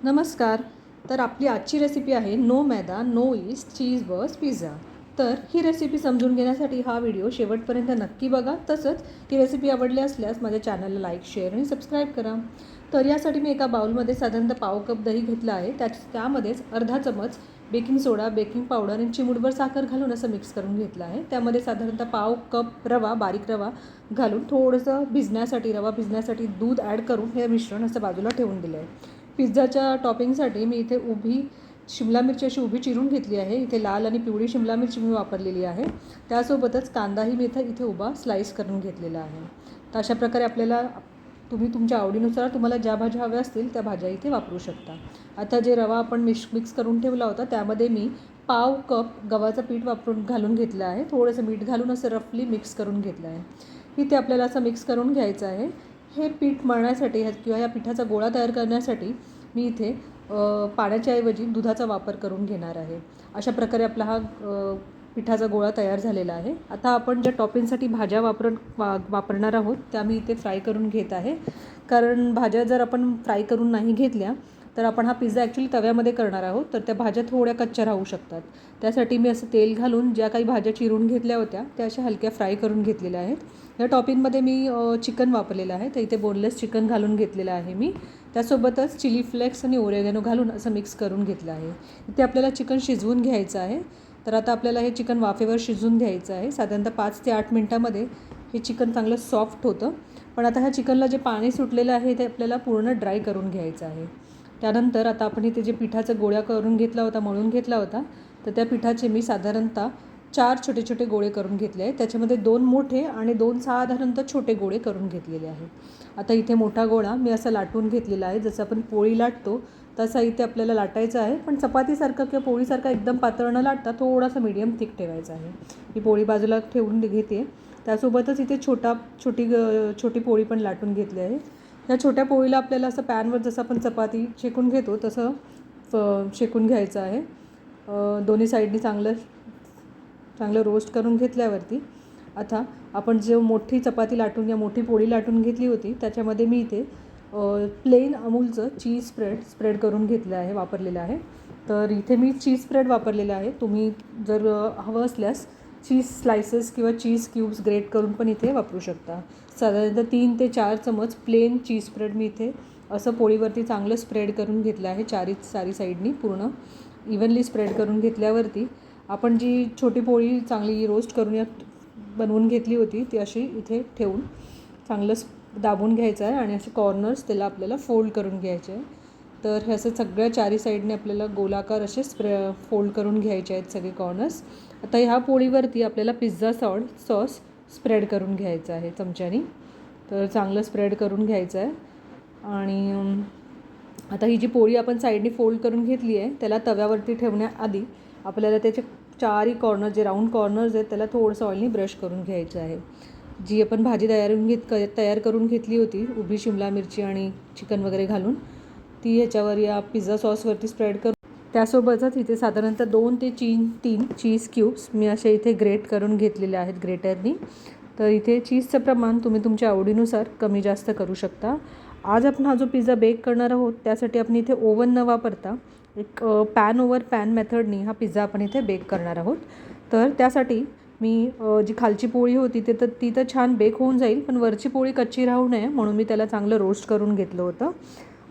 नमस्कार. तर आपली आजची रेसिपी आहे no maida no yeast cheese burst pizza. तर ही रेसिपी समजून घेण्यासाठी हा व्हिडिओ शेवटपर्यंत नक्की बघा. तसंच ही रेसिपी आवडली असल्यास माझ्या चॅनलला लाईक शेअर आणि सबस्क्राईब करा. तर यासाठी मी एका बाउलमध्ये साधारणतः पाव कप दही घेतलं आहे. त्यामध्येच अर्धा चमच बेकिंग सोडा, बेकिंग पावडर आणि चिमूटभर साखर घालून असं मिक्स करून घेतलं आहे. त्यामध्ये साधारणतः पाव कप रवा, बारीक रवा घालून थोडंसं रवा भिजण्यासाठी दूध ॲड करून हे मिश्रण असं बाजूला ठेवून दिलं आहे. पिझ्झाच्या टॉपिंगसाठी मी इथे शिमला मिरची अशी उभी चिरून घेतली आहे. इथे लाल आणि पिवळी शिमला मिरची मी वापरलेली आहे. त्यासोबतच कांदाही मी इथे उभा स्लाईस करून घेतलेला आहे. तर अशा प्रकारे आपल्याला तुम्ही तुमच्या आवडीनुसार तुम्हाला ज्या भाज्या हव्या असतील त्या भाज्या इथे वापरू शकता. आता जे रवा आपण मिक्स करून ठेवला होता त्यामध्ये मी पाव कप गव्हाचं पीठ घालून घेतलं आहे. थोडंसं मीठ घालून असं रफली मिक्स करून घेतलं आहे. इथे आपल्याला असं मिक्स करून घ्यायचं आहे. हे पीठ मळण्यासाठी किंवा या पिठाचा गोळा तयार करण्यासाठी मी इथे पाण्याच्या ऐवजी दुधाचा वापर करून घेणार आहे. अशा प्रकारे आपला हा पिठाचा गोळा तयार झालेला आहे. आता आपण ज्या टॉपिंगसाठी भाज्या वापरणार आहोत त्या मी इथे फ्राय करून घेत आहे. कारण भाज्या जर आपण फ्राय करून नाही घेतल्या तर आपण हा पिझ्झा ॲक्च्युली तव्यामध्ये करणार आहोत, तर त्या भाज्या थोड्या कच्च्या राहू शकतात. त्यासाठी मी असं तेल घालून ज्या काही भाज्या चिरून घेतल्या होत्या त्या अशा हलक्या फ्राय करून घेतलेल्या आहेत. या टॉपिंगमध्ये मी चिकन वापरलेलं आहे, तर इथे बोनलेस चिकन घालून घेतलेलं आहे मी. त्यासोबतच चिली फ्लेक्स आणि ओरेगॅनो घालून असं मिक्स करून घेतलं आहे. इथे आपल्याला चिकन शिजवून घ्यायचं आहे. तर आता आपल्याला हे चिकन वाफेवर शिजवून घ्यायचं आहे. साधारणतः 5 ते 8 मिनटामध्ये हे चिकन चांगलं सॉफ्ट होतं. पण आता ह्या चिकनला जे पाणी सुटलेलं आहे ते आपल्याला पूर्ण ड्राय करून घ्यायचं आहे. त्यानंतर आता आपण इथे जे पिठाचा गोळा करून घेतला होता, मळून घेतला होता, तर त्या पिठाचे मी साधारणतः 4 छोटे छोटे गोळे करून घेतले आहेत. त्याच्यामध्ये 2 मोठे आणि 2 साधारणतः छोटे गोळे करून घेतलेले आहेत. आता इथे मोठा गोळा मी असा लाटून घेतलेला आहे. जसं आपण पोळी लाटतो तसा इथे आपल्याला लाटायचा आहे. पण चपातीसारखं किंवा पोळीसारखा एकदम पातळ न लाटता थोडासा मीडियम थिक ठेवायचा आहे. ही पोळी बाजूला ठेवून घेते. त्यासोबतच इथे छोटी पोळी पण लाटून घेतली आहे. या छोट्या पोळीला आपल्याला असं पॅनवर जसं आपण चपाती शेकून घेतो तसं शेकून घ्यायचं आहे. दोन्ही साईडनी चांगलं रोस्ट करून घेतल्यावरती आता आपण जे मोठी चपाती लाटून या मोठी पोळी लाटून घेतली होती त्याच्यामध्ये मी इथे प्लेन अमूलचं चीज स्प्रेड करून वापरलेलं आहे. तर इथे मी चीज स्प्रेड वापरलेला आहे. तुम्ही जर हवं असल्यास चीज स्लायसेस किंवा चीज क्यूब्स ग्रेट करून पण इथे वापरू शकता. साधारणतः 3 ते 4 चमच प्लेन चीज स्प्रेड मी इथे असं पोळीवरती चांगलं स्प्रेड करून घेतलं आहे. चारी साईडनी पूर्ण इव्हनली स्प्रेड करून घेतल्यावरती आपण जी छोटी पोळी चांगली रोस्ट करून बनवून घेतली होती ती अशी इथे ठेवून चांगलं दाबून घ्यायचं आहे आणि असे कॉर्नर्स त्याला आपल्याला फोल्ड करून घ्यायचे आहे. तर हे असं सगळ्या चारी साईडने आपल्याला गोलाकार असे फोल्ड करून घ्यायचे आहेत सगळे कॉर्नर्स. आता ह्या पोळीवरती आपल्याला पिझ्झा सॉस स्प्रेड करून घ्यायचं आहे चमच्यानी. तर चांगलं स्प्रेड करून घ्यायचं आहे. आणि आता ही जी पोळी आपण साईडनी फोल्ड करून घेतली आहे त्याला तव्यावरती ठेवण्याआधी आपल्याला त्याचे चारही कॉर्नर जे राऊंड कॉर्नर्स आहेत त्याला थोडंसं ऑइलनी ब्रश करून घ्यायचं आहे. जी आपण भाजी तयार करून घेतली होती उभी शिमला मिरची आणि चिकन वगैरे घालून ती ह्याच्यावर या पिझ्झा सॉसवरती स्प्रेड करून त्यासोबतच इथे साधारणतः 2 ते 3 चीज क्यूब्स मी असे इथे ग्रेट करून घेतलेले आहेत ग्रेटरनी. तर इथे चीजचं प्रमाण तुम्ही तुमच्या आवडीनुसार कमी जास्त करू शकता. आज आपण हा जो पिझ्झा बेक करणार आहोत त्यासाठी आपण इथे ओव्हन न वापरता एक पॅन ओव्हर पॅन मेथडनी हा पिझ्झा आपण इथे बेक करणार आहोत. तर त्यासाठी मी जी खालची पोळी होती ती तर छान बेक होऊन जाईल, पण वरची पोळी कच्ची राहू नये म्हणून मी त्याला चांगलं रोस्ट करून घेतलं होतं.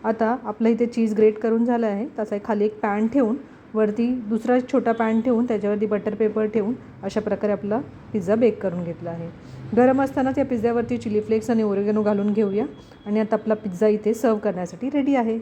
आता आपलं इथे चीज ग्रेट करून झालं आहे. तसा खाली एक पॅन ठेवून वरती दुसरा छोटा पॅन ठेवून त्याच्यावरती बटर पेपर ठेवून अशा प्रकारे आपला पिझ्झा बेक करून घेतला आहे. गरम असतानाच या पिझ्झ्यावरती चिली फ्लेक्स आणि ओरेगॅनो घालून घेऊया आणि आता आपला पिझ्झा इथे सर्व करण्यासाठी रेडी आहे.